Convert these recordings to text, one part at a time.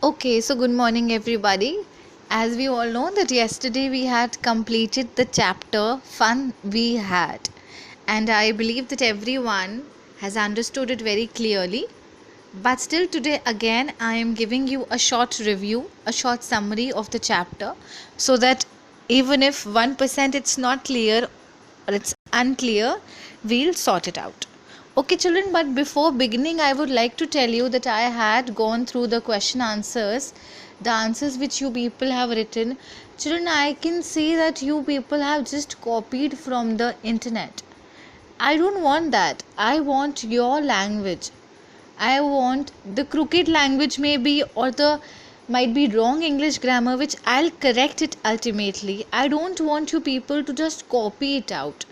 Okay, so good morning everybody. As we all know that yesterday we had completed the chapter Fun We Had, and I believe that everyone has understood it very clearly. But still today again I am giving you a short review, a short summary of the chapter, so that even if 1% it's not clear or it's unclear, we'll sort it out. Okay, children, but before beginning, I would like to tell you that I had gone through the question answers, the answers which you people have written. Children, I can see that you people have just copied from the internet. I don't want that. I want your language. I want the crooked language, maybe, or the might be wrong English grammar, which I'll correct it ultimately. I don't want you people to just copy it out.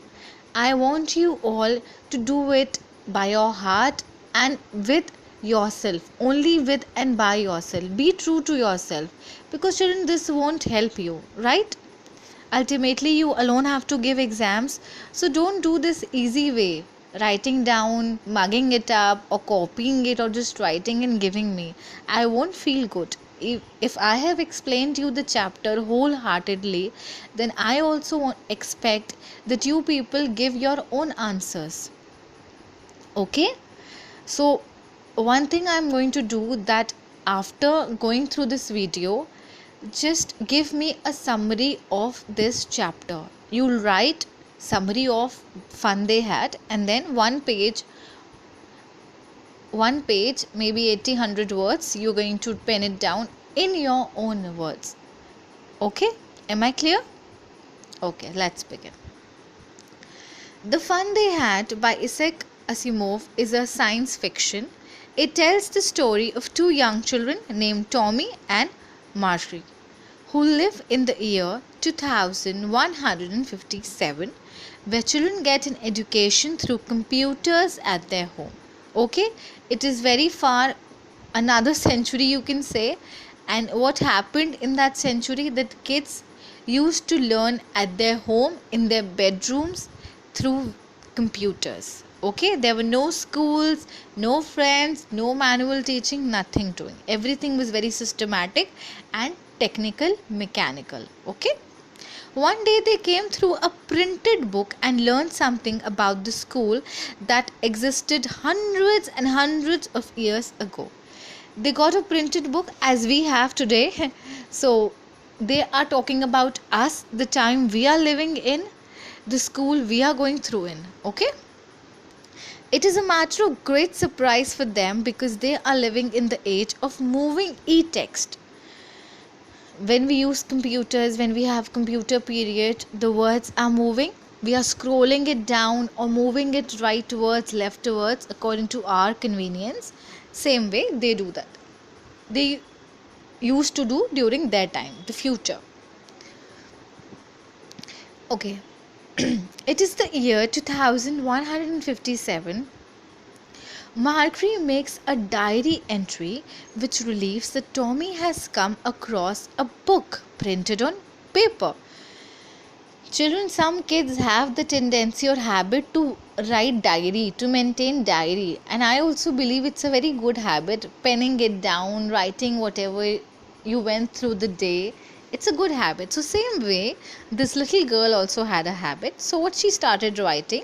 I want you all to do it by your heart and with yourself, only with and by yourself. Be true to yourself, because children, this won't help you, right? Ultimately, you alone have to give exams, so don't do this easy way, writing down, mugging it up, or copying it, or just writing and giving me. I won't feel good. If I have explained you the chapter wholeheartedly, then I also expect that you people give your own answers. Okay? So, one thing I'm going to do that after going through this video, just give me a summary of this chapter. You'll write summary of fun they had, and then one page, maybe 80-100 words, you're going to pen it down in your own words. Okay, am I clear? Okay, let's begin. The Fun They Had by Isaac Asimov is a science fiction. It tells the story of two young children named Tommy and Marjorie, who live in the year 2157, where children get an education through computers at their home. Okay, it is very far, another century you can say. And what happened in that century, that kids used to learn at their home, in their bedrooms, through computers. Okay, there were no schools, no friends, no manual teaching, nothing doing. Everything was very systematic and technical, mechanical. Okay, one day they came through a printed book and learned something about the school that existed hundreds and hundreds of years ago. They got a printed book as we have today. So they are talking about us, the time we are living in, the school we are going through in. Okay, it is a matter of great surprise for them because they are living in the age of moving e-text. When we use computers, when we have computer period, the words are moving. We are scrolling it down or moving it rightwards, leftwards, according to our convenience. Same way they do that. They used to do during their time, the future. Okay. It is the year 2157. Marjorie makes a diary entry which relieves that Tommy has come across a book printed on paper. Children, some kids have the tendency or habit to write diary, to maintain diary, and I also believe it's a very good habit, penning it down, writing whatever you went through the day. It's a good habit. So same way, this little girl also had a habit. So what she started writing,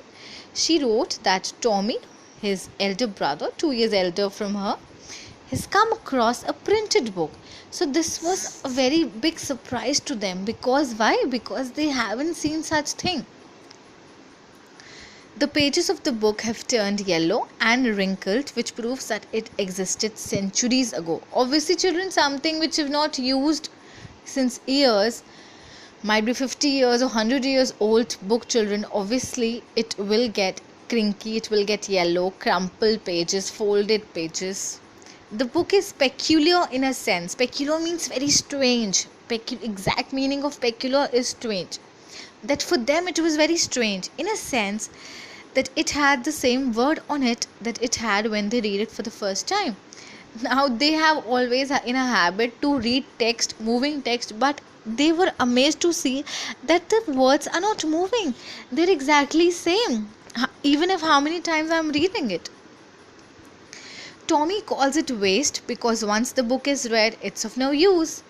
she wrote that Tommy, his elder brother, 2 years elder from her, has come across a printed book. So this was a very big surprise to them. Because why? Because they haven't seen such thing. The pages of the book have turned yellow and wrinkled, which proves that it existed centuries ago. Obviously, children, something which you've not used since years, might be 50 years or 100 years old book, children, obviously it will get crinky, it will get yellow, crumpled pages, folded pages. The book is peculiar in a sense. Peculiar means very strange. Exact meaning of peculiar is strange. That for them it was very strange in a sense that it had the same word on it that it had when they read it for the first time. Now they have always in a habit to read text, moving text, but they were amazed to see that the words are not moving. They're exactly same, even if how many times I'm reading it. Tommy calls it waste because once the book is read, it's of no use.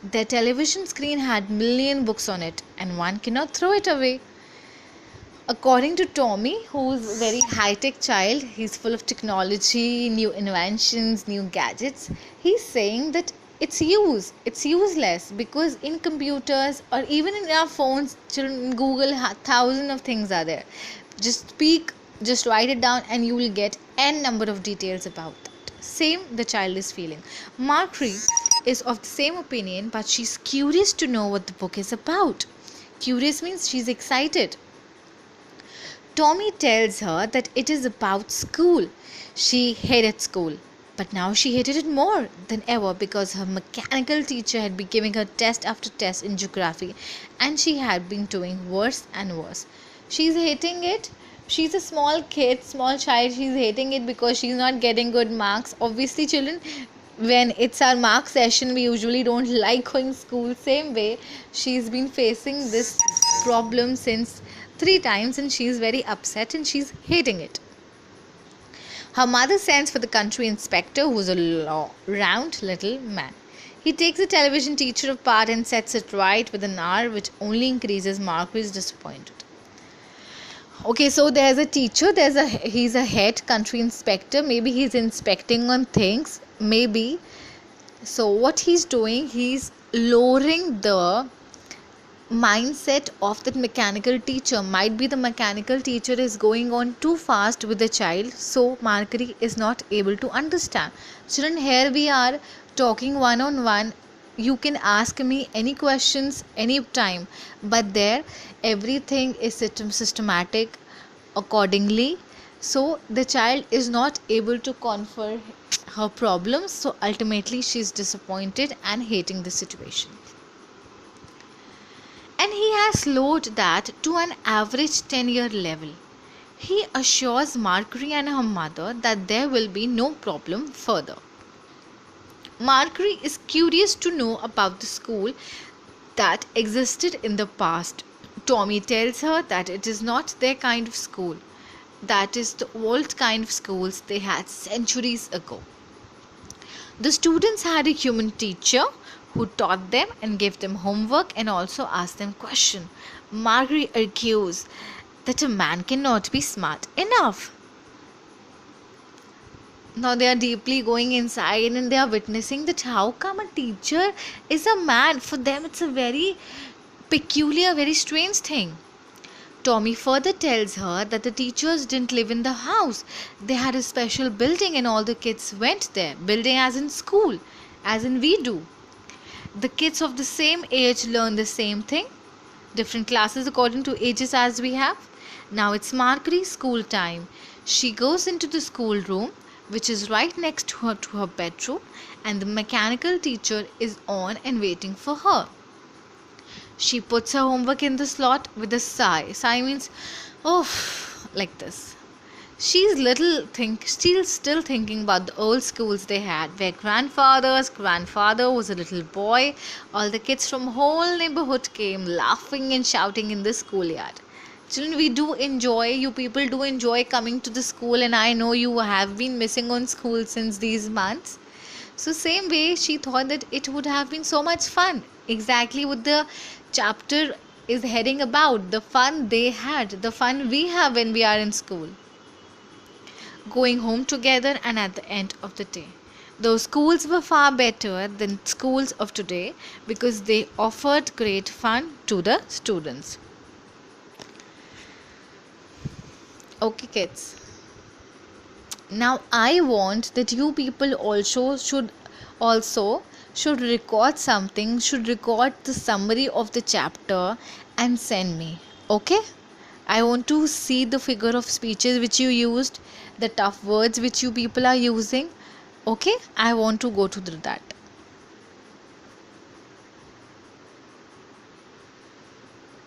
Their television screen had million books on it, and one cannot throw it away. According to Tommy, who's a very high-tech child, he's full of technology, new inventions, new gadgets. He's saying that it's useless because in computers or even in our phones, children Google thousands of things are there. Just write it down, and you will get n number of details about that. Same the child is feeling. Marjorie is of the same opinion, but she's curious to know what the book is about. Curious means she's excited. Tommy tells her that it is about school. She hated school, but now she hated it more than ever because her mechanical teacher had been giving her test after test in geography, and she had been doing worse and worse. She's hating it. She's a small child. She's hating it because she's not getting good marks. Obviously, children, when it's our mark session, we usually don't like going school. Same way, she's been facing this problem since 3 times, and she's very upset and she's hating it. Her mother sends for the country inspector, who's a round little man. He takes the television teacher apart and sets it right with an hour, which only increases Marjorie's disappointment. Okay, so there's a teacher, he's a head country inspector. Maybe he's inspecting on things, maybe. So what he's doing, he's lowering the mindset of that mechanical teacher. Might be the mechanical teacher is going on too fast with the child, so Marjorie is not able to understand. Children, here we are talking one-on-one. You can ask me any questions anytime, but there everything is systematic accordingly, so the child is not able to conquer her problems, so ultimately she is disappointed and hating the situation. And he has lowered that to an average 10-year level. He assures Marjorie and her mother that there will be no problem further. Marjorie is curious to know about the school that existed in the past. Tommy tells her that it is not their kind of school. That is the old kind of schools they had centuries ago. The students had a human teacher who taught them and gave them homework and also asked them questions. Marjorie argues that a man cannot be smart enough. Now they are deeply going inside and they are witnessing that how come a teacher is a man. For them it's a very peculiar, very strange thing. Tommy further tells her that the teachers didn't live in the house. They had a special building and all the kids went there. Building as in school, as in we do. The kids of the same age learn the same thing. Different classes according to ages as we have. Now it's Marjorie's school time. She goes into the schoolroom, which is right next to her bedroom, and the mechanical teacher is on and waiting for her. She puts her homework in the slot with a sigh. Sigh means, oh, like this. She's still thinking about the old schools they had, where grandfather was a little boy. All the kids from whole neighborhood came laughing and shouting in the schoolyard. Children, you people do enjoy coming to the school, and I know you have been missing on school since these months. So same way, she thought that it would have been so much fun. Exactly what the chapter is heading about. The fun they had, the fun we have when we are in school. Going home together and at the end of the day. Those schools were far better than schools of today because they offered great fun to the students. Okay, kids. Now I want that you people should record something, should record the summary of the chapter and send me. Okay? I want to see the figure of speeches which you used, the tough words which you people are using. Okay? I want to go to that.